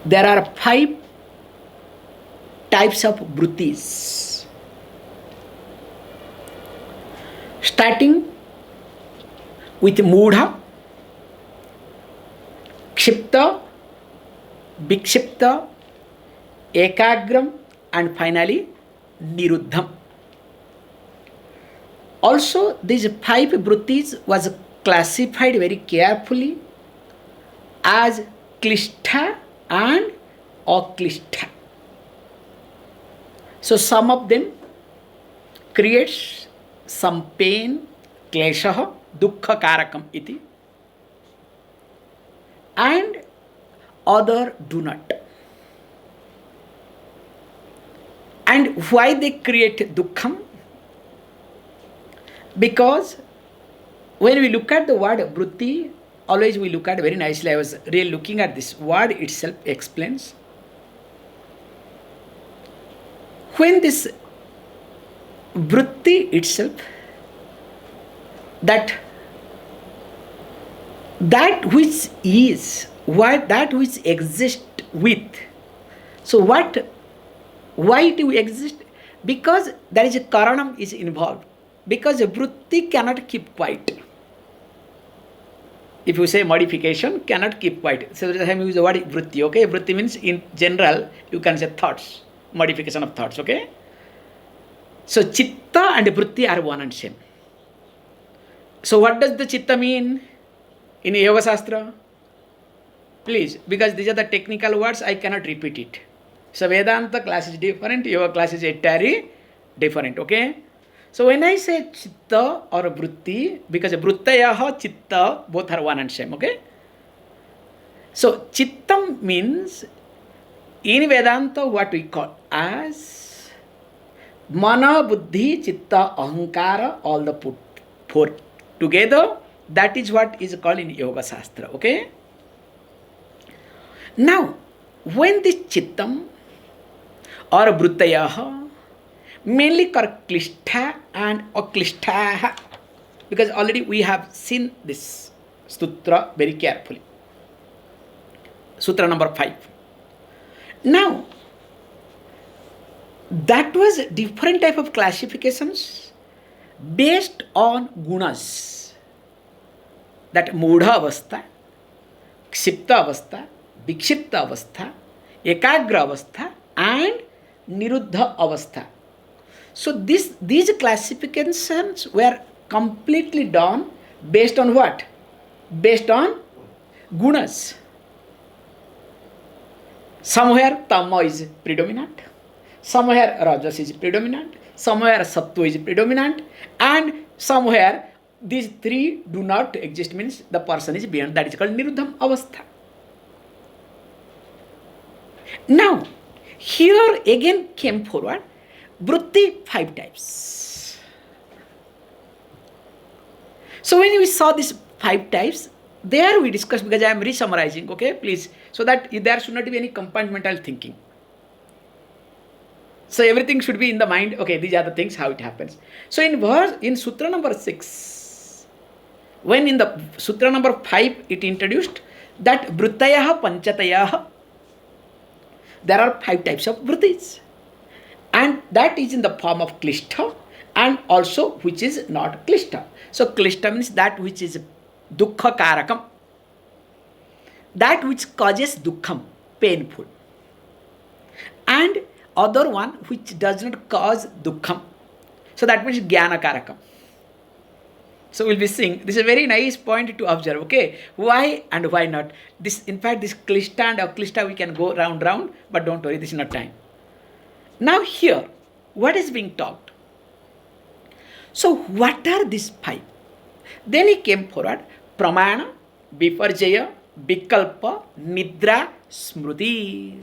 there are 5 types of vrittis, starting with mudha, kshipta, vikshipta, ekagram, and finally niruddham. Also, these 5 vrittis was classified very carefully as klistha and aklistha. So some of them creates some pain, kleshah, dukkha karakam iti, and other do not. And why they create dukkham? Because when we look at the word vritti, always we look at very nicely. I was really looking at this word itself explains. When this vritti itself, that which is, what that which exists with. So what, why it will exist? Because there is a karanam is involved. Because a vritti cannot keep quiet. If you say modification, cannot keep quiet. So that's why I use the word vritti, okay? Vritti means in general, you can say thoughts, modification of thoughts, okay? So chitta and vritti are one and same. So what does the chitta mean in Yoga Shastra? Please, because these are the technical words, I cannot repeat it. So Vedanta class is different, Yoga class is entirely different, okay? So when I say chitta or vritti, because vrittayaha, chitta, both are one and same, okay? So chittam means in Vedanta what we call as mana, buddhi, chitta, ahankara, all the put four together. That is what is called in Yoga Shastra, okay? Now, when this chittam or vrittayaha mainly called klistha and aklistha, because already we have seen this sutra very carefully. Sutra number 5. Now, that was different type of classifications based on gunas. That mudha avastha, kshipta avastha, vikshipta avastha, ekagra avastha, and niruddha avastha. So these classifications were completely done based on what? Based on gunas. Somewhere tama is predominant, somewhere rajas is predominant, somewhere sattva is predominant, and somewhere these 3 do not exist, means the person is beyond. That is called niruddham avastha. Now, here again came forward vritti 5 types. So when we saw these 5 types, there we discussed, because I am re-summarizing, okay, please, so that there should not be any compartmental thinking. So everything should be in the mind, okay, these are the things, how it happens. So in sutra number 6, when in the sutra number 5 it introduced that vrittayaha panchatayaha, there are 5 types of vrittis. And that is in the form of klistha and also which is not klistha. So klistha means that which is dukkha karakam, that which causes dukkham, painful. And other one which does not cause dukkham. So that means jnana karakam. So we'll be seeing, this is a very nice point to observe, okay? Why and why not? This, in fact, this klistha and aklistha we can go round, but don't worry, this is not time. Now here, what is being taught? So what are these 5? Then he came forward, pramana, viparjaya, vikalpa, nidra, smriti.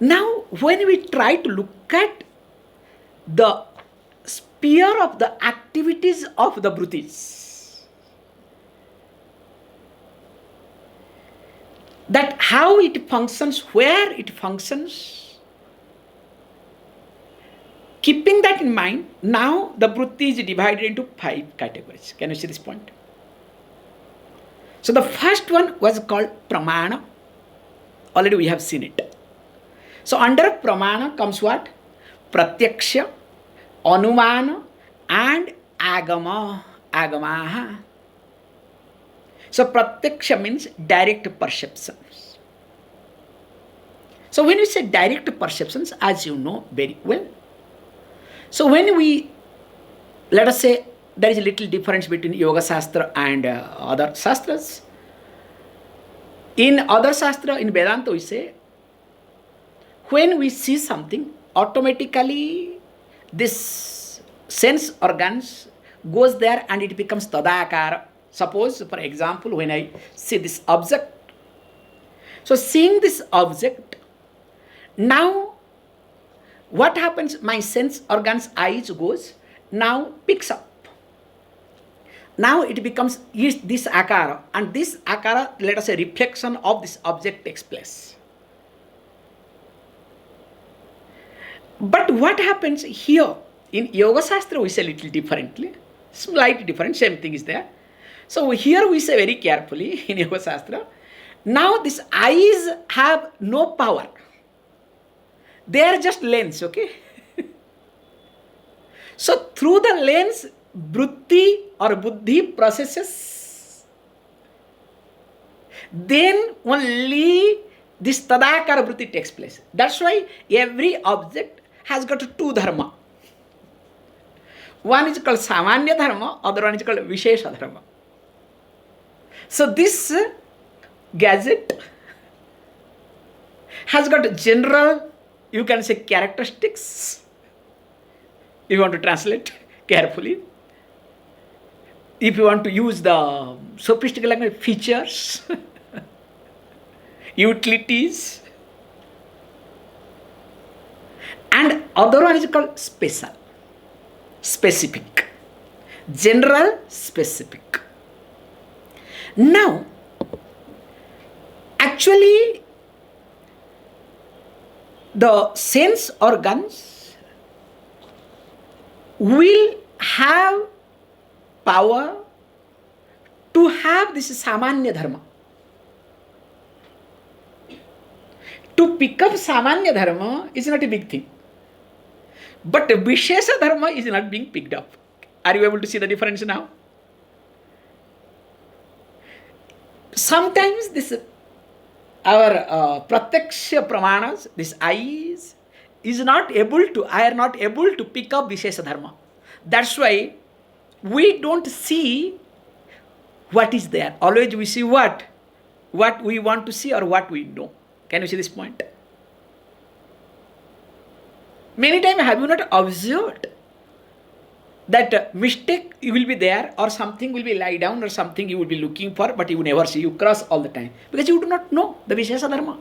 Now when we try to look at the sphere of the activities of the vrittis, that how it functions, where it functions, keeping that in mind, now the vritti is divided into 5 categories. Can you see this point? So the first one was called pramana. Already we have seen it. So under pramana comes what? Pratyaksha, anumana and agama. Agamaha. So pratyaksha means direct perceptions. So when we say direct perceptions, as you know very well, so when we, let us say, there is a little difference between Yoga Shastra and other Shastras. In other Shastra, in Vedanta, we say, when we see something, automatically this sense organs goes there and it becomes tadakara. Suppose, for example, when I see this object, so seeing this object, now what happens? My sense organs, eyes goes, now picks up. Now it becomes this akara, and this akara, let us say, reflection of this object takes place. But what happens here? In Yoga Shastra, we say a little differently, slightly different, same thing is there. So here we say very carefully in Yoga Shastra, now these eyes have no power. They are just lens, okay? So through the lens, vritti or buddhi processes, then only this tadakara vritti takes place. That's why every object has got two dharma. One is called samanya dharma, other one is called vishesha dharma. So this gadget has got general, you can say, characteristics. If you want to translate carefully, if you want to use the sophisticated language, features, utilities, and other one is called special, specific, general, specific. Now, actually, the sense organs will have power to have this samanya dharma. To pick up samanya dharma is not a big thing. But vishesha dharma is not being picked up. Are you able to see the difference now? Sometimes this our pratyaksha pramanas, this eyes, are not able to pick up vishesha dharma. That's why we don't see what is there. Always we see what we want to see or what we know. Can you see this point? Many times have you not observed that mistake will be there, or something will be lie down, or something you will be looking for, but you never see, you cross all the time, because you do not know the Vishesha Dharma.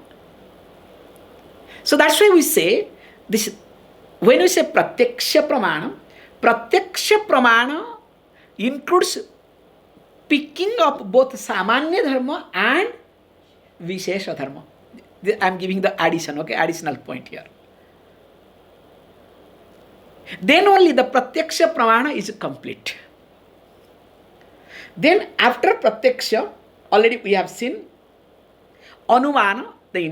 So that's why we say this, when we say Pratyaksha Pramana includes picking up both Samanya Dharma and Vishesha Dharma. I am giving the addition, okay, additional point here. Then only the Pratyaksha Pramana is complete. Then after Pratyaksha, already we have seen Anumana, the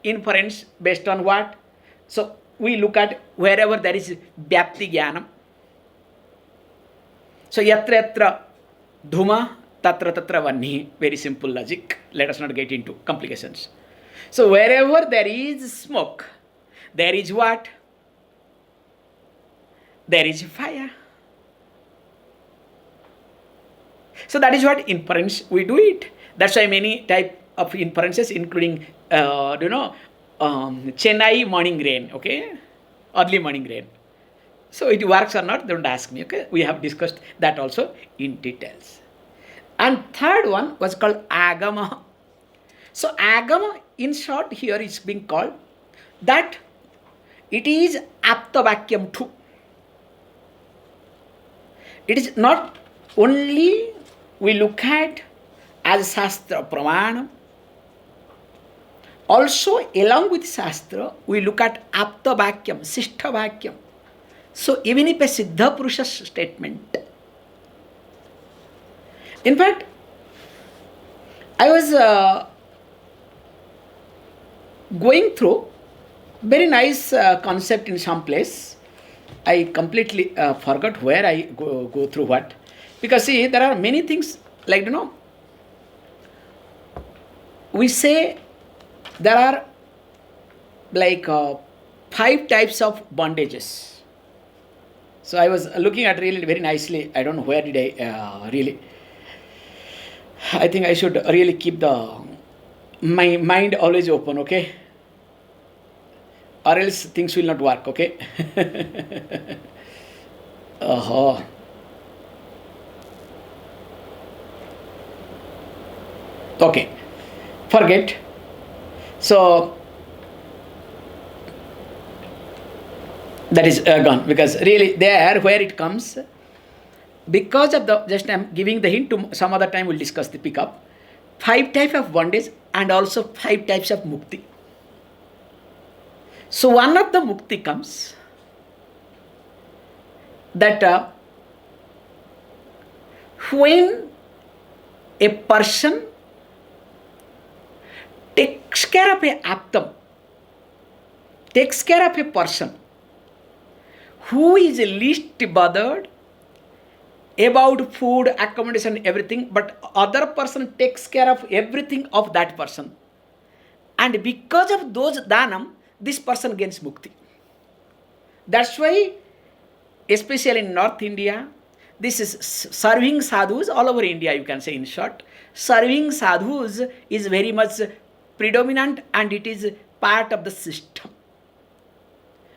inference based on what? So we look at wherever there is Vyapti Jnanam. So yatra yatra dhuma tatra tatra vanhi, very simple logic. Let us not get into complications. So wherever there is smoke, there is what? There is fire. So that is what inference we do it. That's why many type of inferences, including Chennai morning rain, okay, early morning rain. So it works or not, don't ask me, okay. We have discussed that also in details. And third one was called agama. So agama, in short, here is being called that it is aptavakyam too. It is not only we look at as Shastra Pramana, also along with Shastra, we look at Apta Vakyam, Sishtha Vakyam. So even if a Siddha Purusha's statement. In fact, I was going through very nice concept in some place. I completely forgot where I go through what. Because see, there are many things like, we say there are like 5 types of bondages. So I was looking at really very nicely. I don't know where did I really. I think I should really keep my mind always open, okay? Or else things will not work, okay? uh-huh. Okay, forget. So that is gone, because really there where it comes, because of the, just I'm giving the hint, to some other time we'll discuss the pickup. 5 types of bondage and also 5 types of mukti. So one of the mukti comes that when a person takes care of a aptam, takes care of a person who is least bothered about food, accommodation, everything, but other person takes care of everything of that person. And because of those dhanam, this person gains mukti. That's why, especially in North India, this is serving sadhus all over India, you can say in short. Serving sadhus is very much predominant and it is part of the system.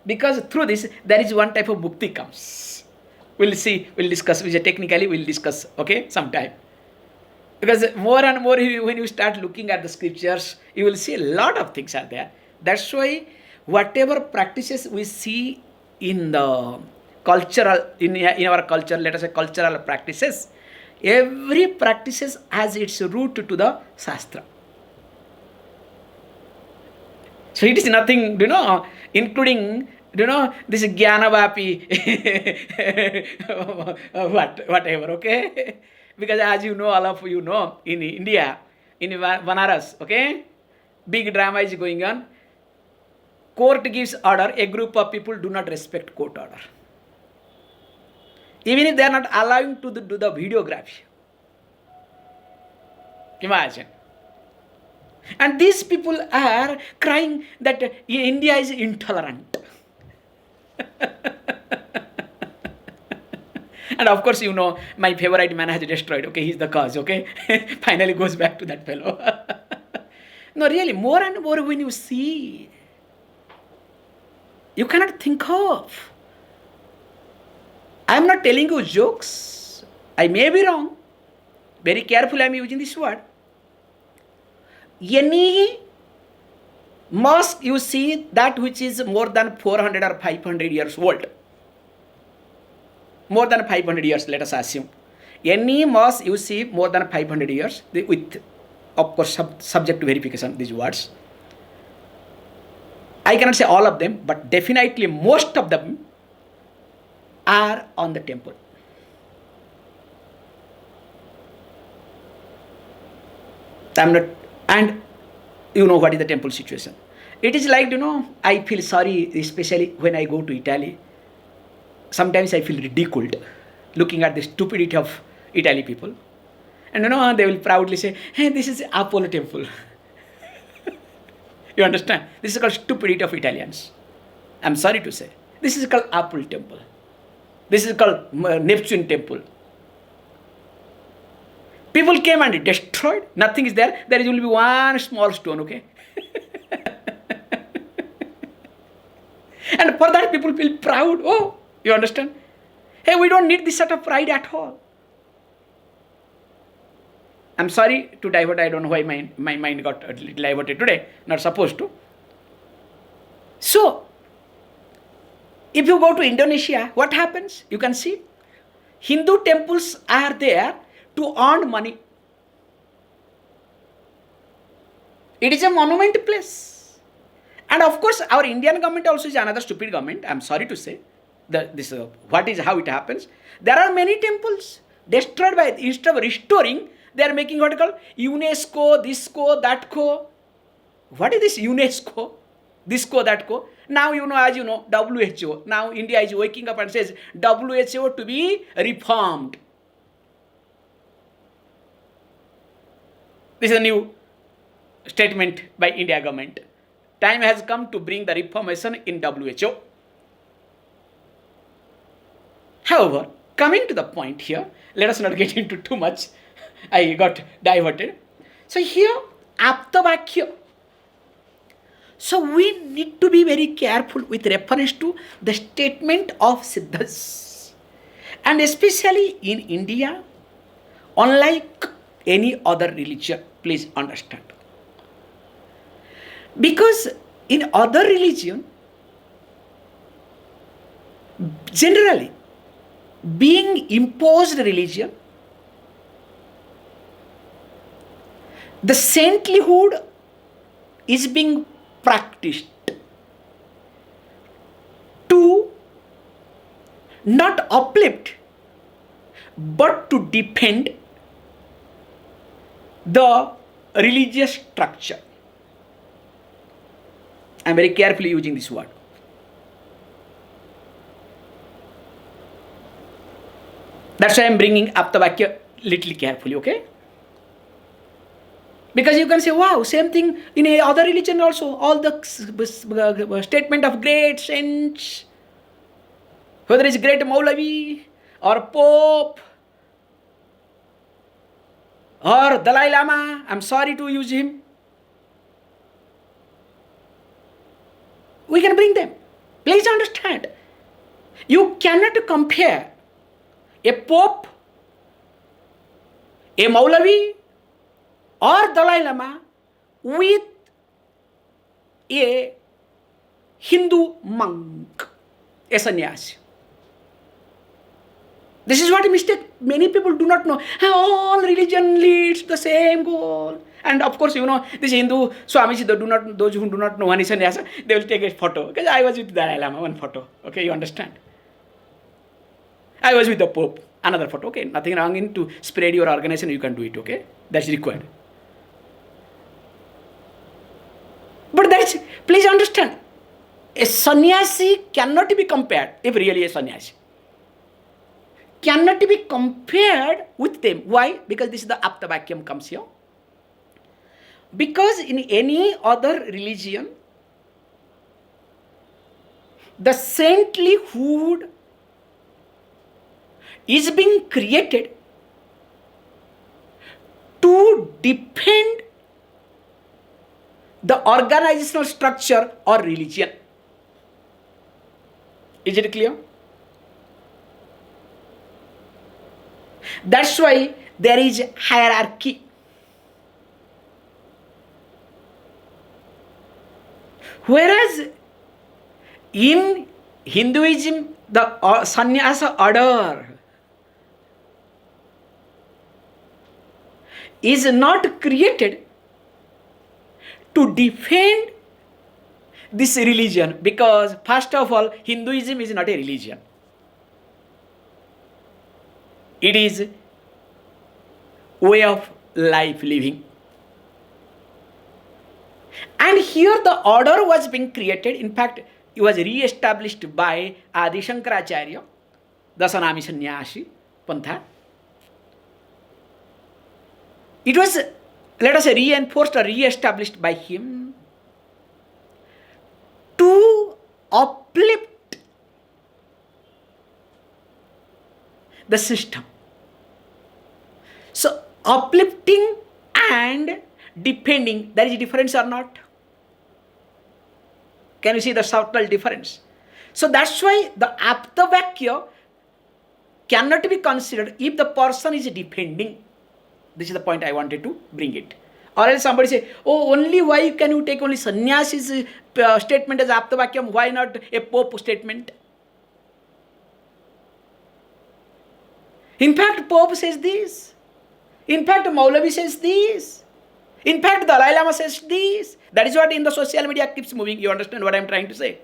Because through this, there is one type of mukti comes. We'll see, we'll discuss, which technically we'll discuss, okay, sometime. Because more and more, when you start looking at the scriptures, you will see a lot of things are there. That's why whatever practices we see in the cultural, in our culture, let us say cultural practices, every practices has its root to the Shastra. So it is nothing, including, this Jnanavapi, whatever, okay? Because as you know, all of you know, in India, in Banaras, okay, big drama is going on. Court gives order, a group of people do not respect court order. Even if they are not allowing to do the videography. Imagine. And these people are crying that India is intolerant. And of course, my favorite man has destroyed. Okay, he's the cause. Okay, finally goes back to that fellow. No, really, more and more when you see, you cannot think of. I am not telling you jokes. I may be wrong. Very careful I am using this word. Any mosque you see that which is more than 400 or 500 years old. More than 500 years, let us assume. Any mosque you see more than 500 years, with, of course, subject to verification, these words. I cannot say all of them, but definitely most of them are on the temple. I'm not, and you know what is the temple situation. It is like, I feel sorry, especially when I go to Italy. Sometimes I feel ridiculed looking at the stupidity of Italy people. And they will proudly say, hey, this is Apollo temple. You understand? This is called stupidity of Italians. I'm sorry to say. This is called Apollo temple. This is called Neptune temple. People came and destroyed. Nothing is there. There will be one small stone, okay? And for that people feel proud. Oh, you understand? Hey, we don't need this sort of pride at all. I'm sorry to divert. I don't know why my mind got a little diverted today. Not supposed to. So, if you go to Indonesia, what happens? You can see Hindu temples are there to earn money. It is a monument place. And of course, our Indian government also is another stupid government. I'm sorry to say. How it happens. There are many temples destroyed by, instead of restoring, they are making what called UNESCO, this co, that co. What is this UNESCO? This co, that co. Now, as you know, WHO. Now India is waking up and says WHO to be reformed. This is a new statement by India government. Time has come to bring the reformation in WHO. However, coming to the point here, let us not get into too much. I got diverted. So here, Aptavakya. So we need to be very careful with reference to the statement of Siddhas. And especially in India, unlike any other religion, please understand. Because in other religion, generally, being imposed religion, the saintlyhood is being practiced to not uplift but to defend the religious structure. I am very carefully using this word. That's why I am bringing Aptavakya little carefully, okay? Because you can say, wow, same thing in other religion also. All the statement of great saints, whether it's great Maulavi or Pope or Dalai Lama, I'm sorry to use him. We can bring them. Please understand. You cannot compare a Pope, a Maulavi, or Dalai Lama with a Hindu monk, a sannyasi. This is what a mistake many people do not know. All religion leads to the same goal. And of course, this Hindu Swamiji, those who do not know one is sannyasa, they will take a photo. Because I was with Dalai Lama, one photo. Okay, you understand? I was with the Pope, another photo. Okay, nothing wrong in to spread your organization, you can do it. Okay, that's required. But please understand, a sannyasi cannot be compared, if really a sannyasi, cannot be compared with them. Why? Because this is the Aptavakyam comes here. Because in any other religion, the saintlyhood is being created to defend the organizational structure or religion. Is it clear? That's why there is hierarchy. Whereas in Hinduism, the sannyasa order is not created to defend this religion, because first of all, Hinduism is not a religion. It is way of life living. And here the order was being created. In fact, it was re-established by Adi Shankaracharya, the Sanami Sannyasi Pantha. It was, let us say, reinforced or re-established by him to uplift the system. So, uplifting and defending, there is a difference or not? Can you see the subtle difference? So that's why the Aptavakya cannot be considered if the person is defending. This is the point I wanted to bring it. Or else somebody say, oh, only why can you take only sannyasi's statement as Aptavakyam? Why not a Pope statement? In fact, Pope says this. In fact, Maulavi says this. In fact, Dalai Lama says this. That is what in the social media keeps moving. You understand what I am trying to say?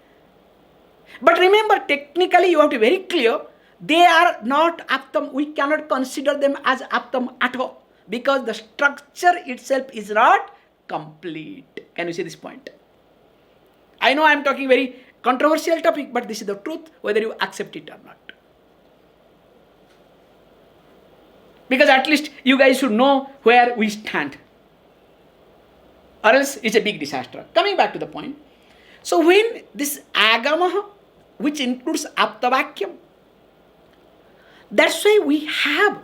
But remember, technically you have to be very clear. They are not aptam. We cannot consider them as aptam at all, because the structure itself is not complete. Can you see this point? I know I am talking very controversial topic, but this is the truth, whether you accept it or not. Because at least you guys should know where we stand. Or else it's a big disaster. Coming back to the point. So when this agama, which includes aptavakyam, that's why we have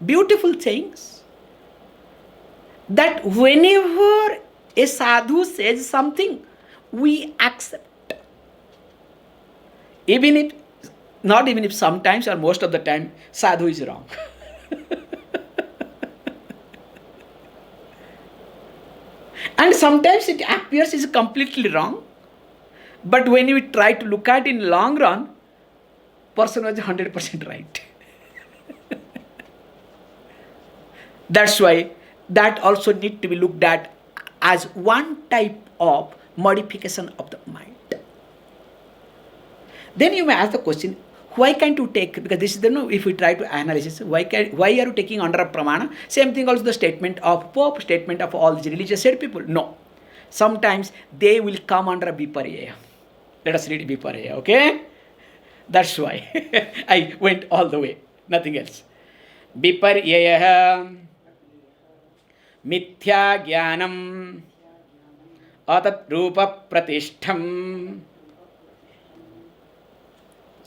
beautiful sayings that whenever a sadhu says something, we accept. Not even if sometimes or most of the time, sadhu is wrong. And sometimes it appears is completely wrong. But when we try to look at it in long run, person was 100% right. That's why that also need to be looked at as one type of modification of the mind. Then you may ask the question, why can't you take, because this is the, no, if we try to analyze, why are you taking under a pramana? Same thing also the statement of Pope, statement of all these religious said people. No. Sometimes they will come under a viparya. Let us read viparya, okay? That's why I went all the way, nothing else. Viparya mithya jnanam atat rupa pratishtham.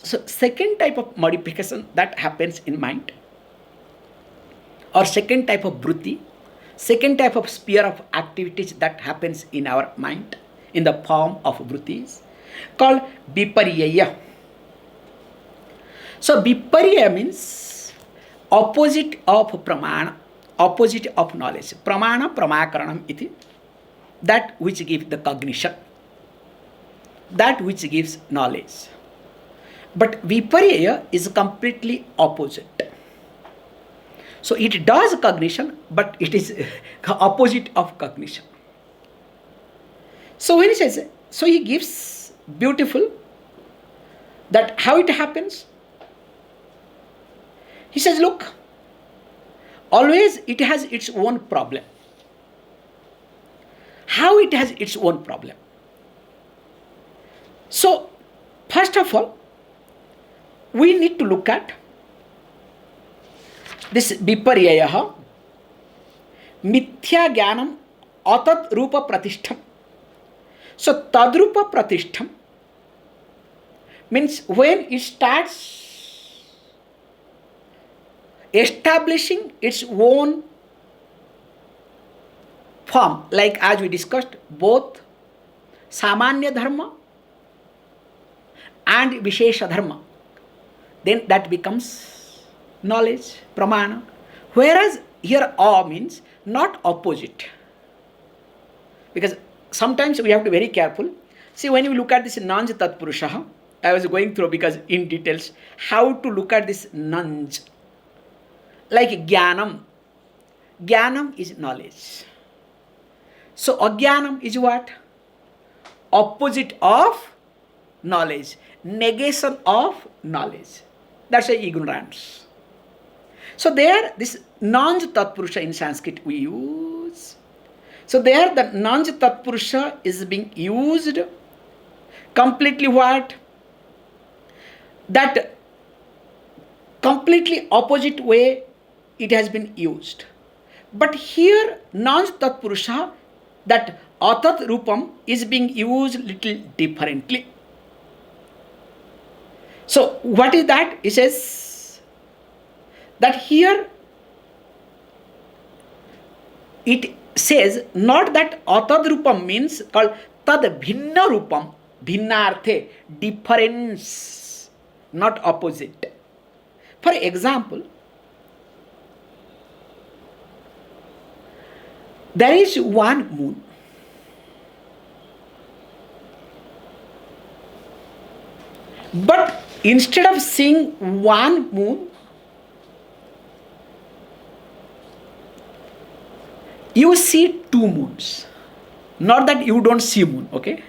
So second type of modification that happens in mind, or second type of vritti, second type of sphere of activities that happens in our mind in the form of vrittis, called viparya. So viparya means opposite of pramana, opposite of knowledge. Pramana pramakaranam iti, that which gives the cognition, that which gives knowledge. But viparya is completely opposite. So it does cognition, but it is opposite of cognition. So when he says, so he gives beautiful that how it happens. He says, look, always it has its own problem. How it has its own problem? So first of all, we need to look at this viparyaha, mithya jnanam atat rupa pratishtham. So tadrupa pratishtham means when it starts establishing its own form, like as we discussed, both samanya dharma and vishesha dharma, then that becomes knowledge, pramana. Whereas here means not opposite. Because sometimes we have to be very careful. See, when you look at this nanj tatpurusha, I was going through because in details how to look at this nanj. Like jnanam. Jnanam is knowledge. So ajnanam is what? Opposite of knowledge. Negation of knowledge. That's a ignorance. So there, this nanj tatpurusha in Sanskrit we use. So there the nanj tatpurusha is being used completely what? That completely opposite way it has been used. But here nanj tatpurusha, that atat rupam is being used little differently. So what is that? It says that here it says not that atat rupam means called tad bhinna rupam, bhinnarthe, difference, not opposite. For example, there is one moon. But instead of seeing one moon, you see two moons. Not that you don't see moon, okay?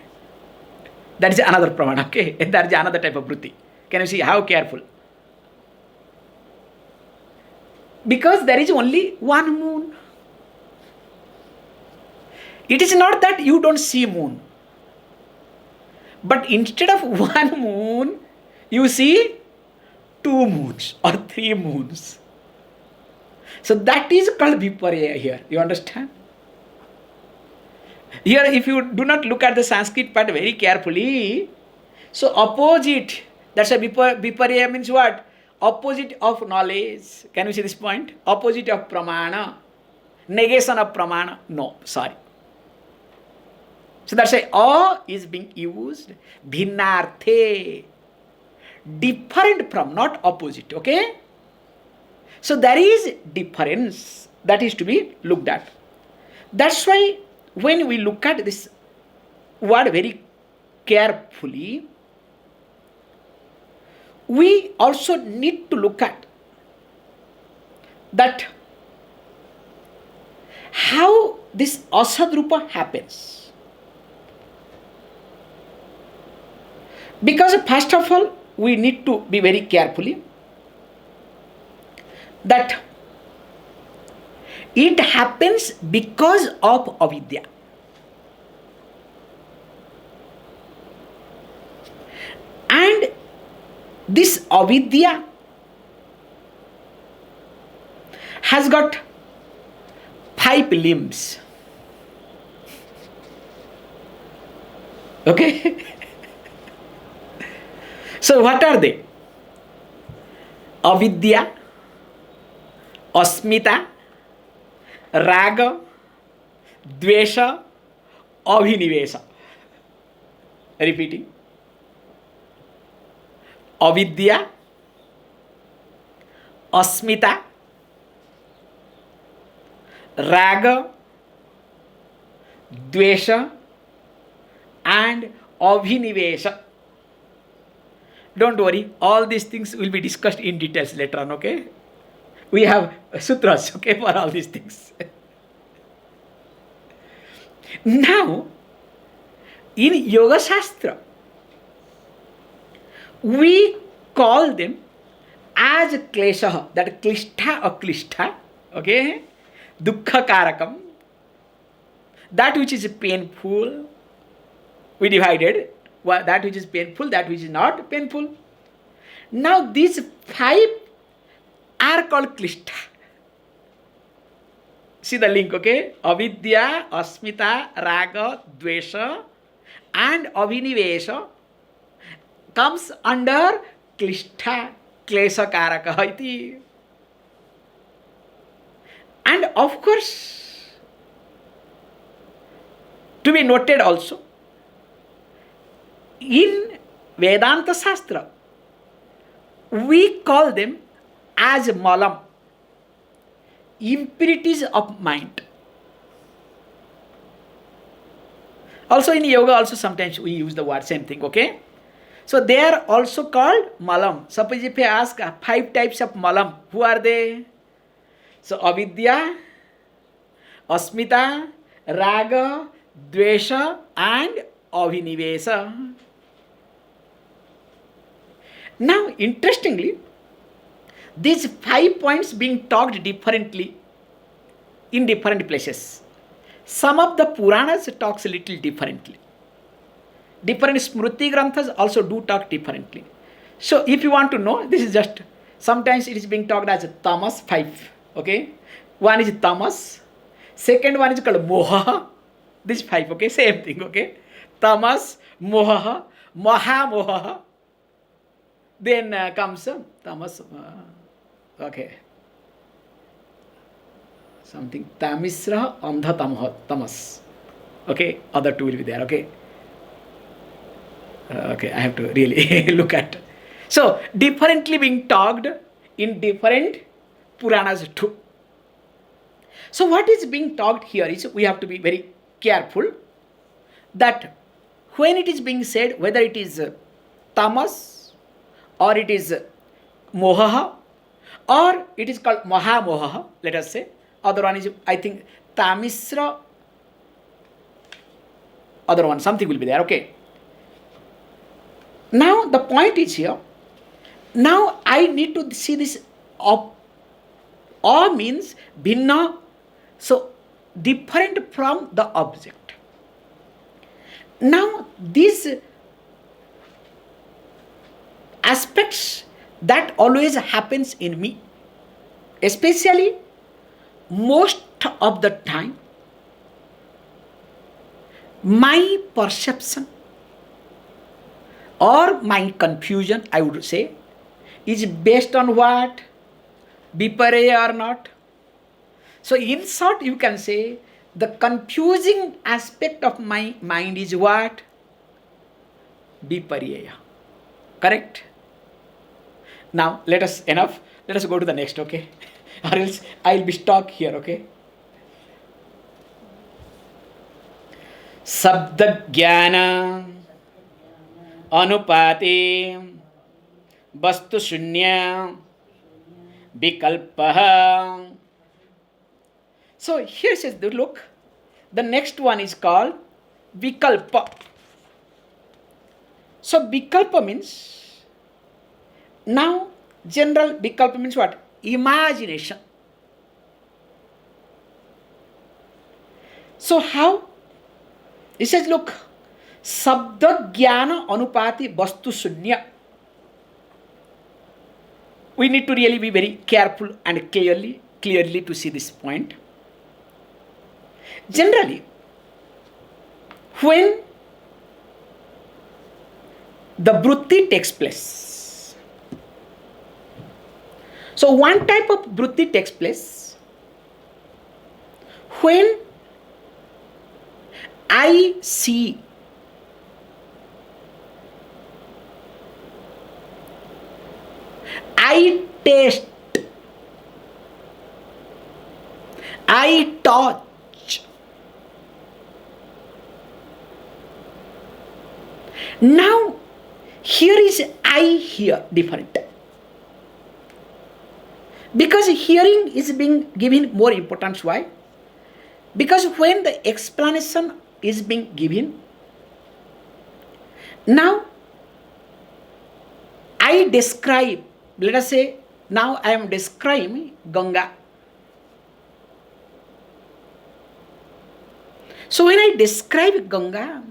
That is another pramana, okay? That is another type of vritti. Can you see how careful? Because there is only one moon. It is not that you don't see moon, but instead of one moon, you see two moons or three moons. So that is called viparya here. You understand? Here, if you do not look at the Sanskrit part very carefully, so opposite, that's a viparya means what? Opposite of knowledge. Can you see this point? Opposite of pramana. Negation of pramana. No, sorry. So that's why a is being used bhinnarthe. Different from, not opposite. Okay? So there is difference that is to be looked at. That's why when we look at this word very carefully, we also need to look at that how this asadrupa happens. Because first of all, we need to be very carefully that it happens because of avidya. And this avidya has got 5 limbs. Okay? So what are they? Avidya, asmita, raga, dvesha, abhinivesha. Repeating. Avidya, asmita, raga, dvesha, and abhinivesha. Don't worry, all these things will be discussed in details later on, okay? We have sutras, okay, for all these things. Now, in Yoga Shastra, we call them as klesha, that klishta or klishta, okay? Dukkha karakam, that which is painful, we divided. That which is painful, that which is not painful. Now these 5 are called klishta. See the link, okay? Avidya, asmita, raga, dvesha, and abhinivesha comes under klishta, klesha karaka iti. And of course, to be noted also, in Vedanta Shastra, we call them as malam, impurities of mind. Also in yoga, also sometimes we use the word same thing, okay? So they are also called malam. Suppose if I ask 5 types of malam, who are they? So avidya, asmita, raga, dvesha, and abhinivesha. Now, interestingly, these 5 points being talked differently in different places. Some of the Puranas talks a little differently. Different Smriti Granthas also do talk differently. So, if you want to know, this is just, sometimes it is being talked as tamas 5. Okay? One is tamas. Second one is called moha. This 5, okay? Same thing, okay? Tamas, moha, maha moha. Then comes tamas, okay, something tamisra andha tamas, okay, other 2 will be there, okay. Okay, I have to really look at. So, differently being talked in different Puranas too. So, what is being talked here is, we have to be very careful that when it is being said, whether it is tamas, or it is moha, or it is called maha moha, let us say. Other one is, I think, tamisra, other one, something will be there, okay. Now the point is here, now I need to see this, a means bhinna, so different from the object. Now, these aspects that always happens in me, especially most of the time, my perception or my confusion, I would say, is based on what? Viparya or not? So in short, you can say the confusing aspect of my mind is what? Viparya. Correct? Now let us go to the next, okay? Or else I'll be stuck here, okay? Sabda Jnana Anupati Vastu Shunya Vikalpaha. So here says, look, the next one is called Vikalpa. So Vikalpa means, now general Vikalpa means what? Imagination. So how? It says, look, Sabda Jnana Anupati Vastu Shunya. We need to really be very careful and clearly to see this point. Generally, when the vritti takes place, so one type of vritti takes place when I see, I taste, I touch, now here is I hear different. Because hearing is being given more importance. Why? Because when the explanation is being given, now I describe, let us say, now I am describing Ganga. So when I describe Ganga,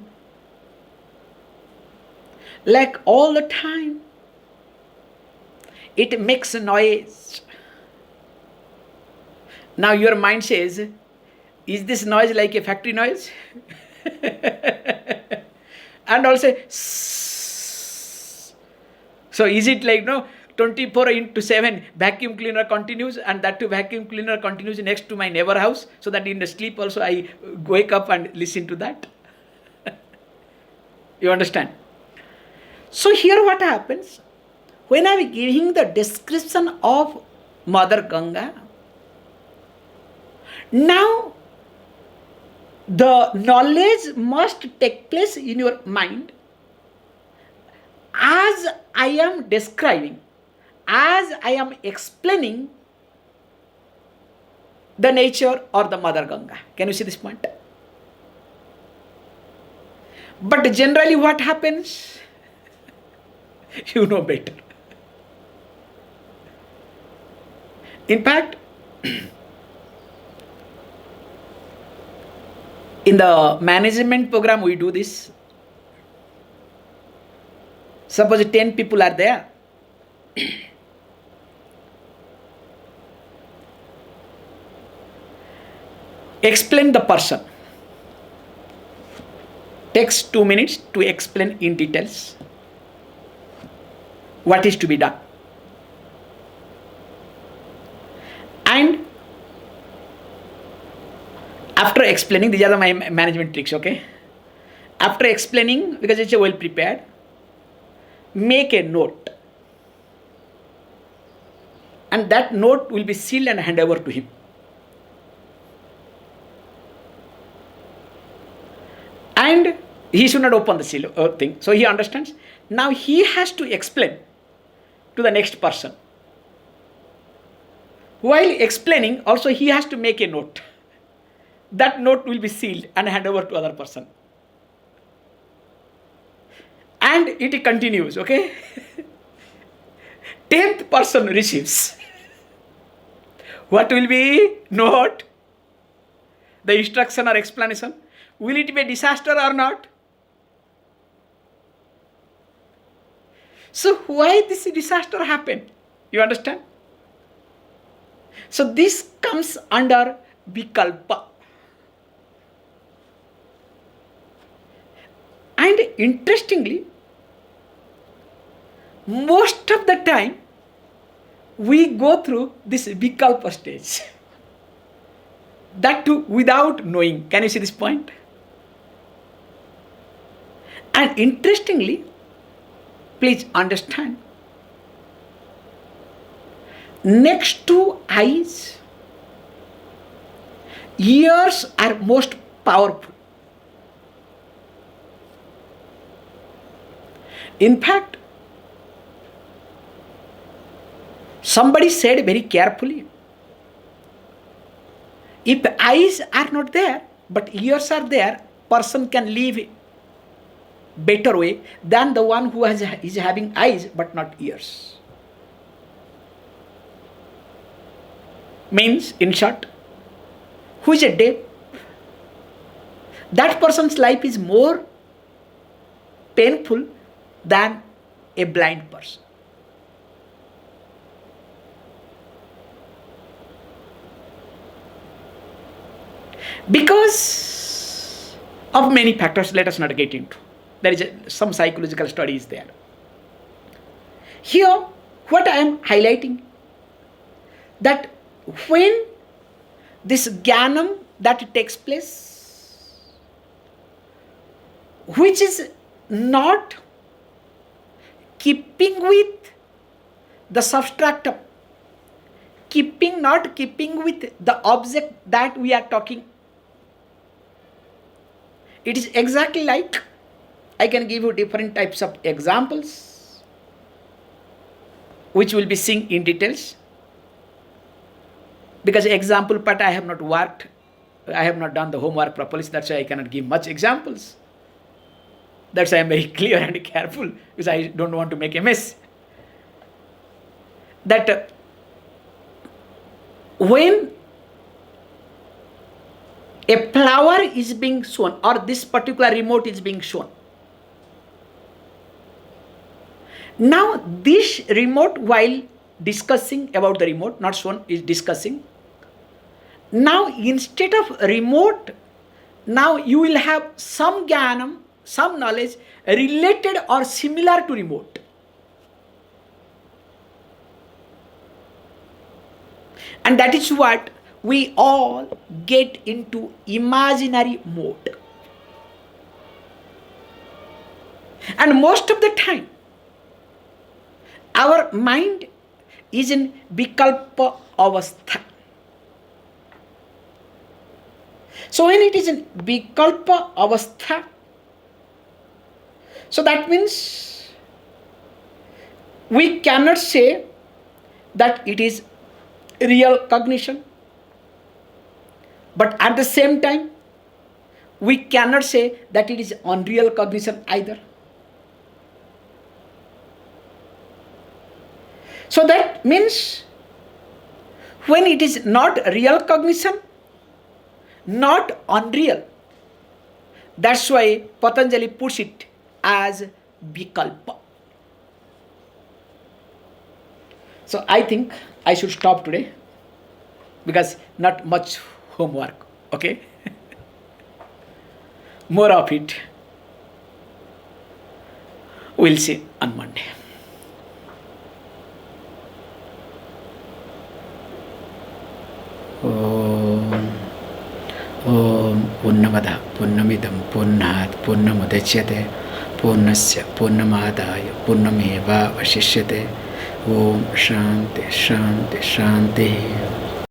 like all the time, it makes a noise. Now your mind says, is this noise like a factory noise? And also, so is it like 24/7 vacuum cleaner continues, and that too vacuum cleaner continues next to my neighbor house, so that in the sleep also I wake up and listen to that? You understand? So here what happens, when I am giving the description of Mother Ganga, now the knowledge must take place in your mind as I am describing, as I am explaining the nature or the Mother Ganga. Can you see this point? But generally what happens? You know better. In fact, in the management program we do this. Suppose 10 people are there. Explain the person. Takes 2 minutes to explain in details what is to be done. And after explaining, these are my management tricks, okay? After explaining, because it's well prepared, make a note. And that note will be sealed and handed over to him. And he should not open the seal thing. So he understands. Now he has to explain to the next person. While explaining, also he has to make a note. That note will be sealed and handed over to other person. And it continues, okay? 10th person receives. What will be note? the instruction or explanation, will it be a disaster or not? So why this disaster happened? You understand? So this comes under vikalpa. And interestingly, most of the time we go through this vikalpa stage. That too without knowing. Can you see this point? And interestingly, please understand, next to eyes, ears are most powerful. In fact, somebody said very carefully, if eyes are not there, but ears are there, person can live better way than the one who is having eyes but not ears. Means, in short, who is a deaf, that person's life is more painful than a blind person. Because of many factors, let us not get into. There is some psychological studies there. Here, what I am highlighting, that when this jnanam that takes place, which is not keeping with the substratum, not keeping with the object that we are talking. It is exactly like, I can give you different types of examples, which will be seen in details. Because example part I have not worked, I have not done the homework properly, so that's why I cannot give much examples. That's why I am very clear and careful, because I don't want to make a mess. That when a flower is being shown, or this particular remote is being shown, now this remote, while discussing about the remote, not shown, is discussing. Now instead of remote, now you will have some jnanam, some knowledge related or similar to remote. And that is what we all get into imaginary mode. And most of the time, our mind is in vikalpa avastha. So when it is in vikalpa avastha, so that means we cannot say that it is real cognition, but at the same time we cannot say that it is unreal cognition either. So that means when it is not real cognition, not unreal, that's why Patanjali puts it as vikalpa. So I think I should stop today, because not much homework, okay? More of it we'll see on Monday. Om Purnamada Purnamidam Purnat Purnamudachyate Purnasya Purnamadaya Purnameva Vashishyate. Om Shanti Shanti Shanti.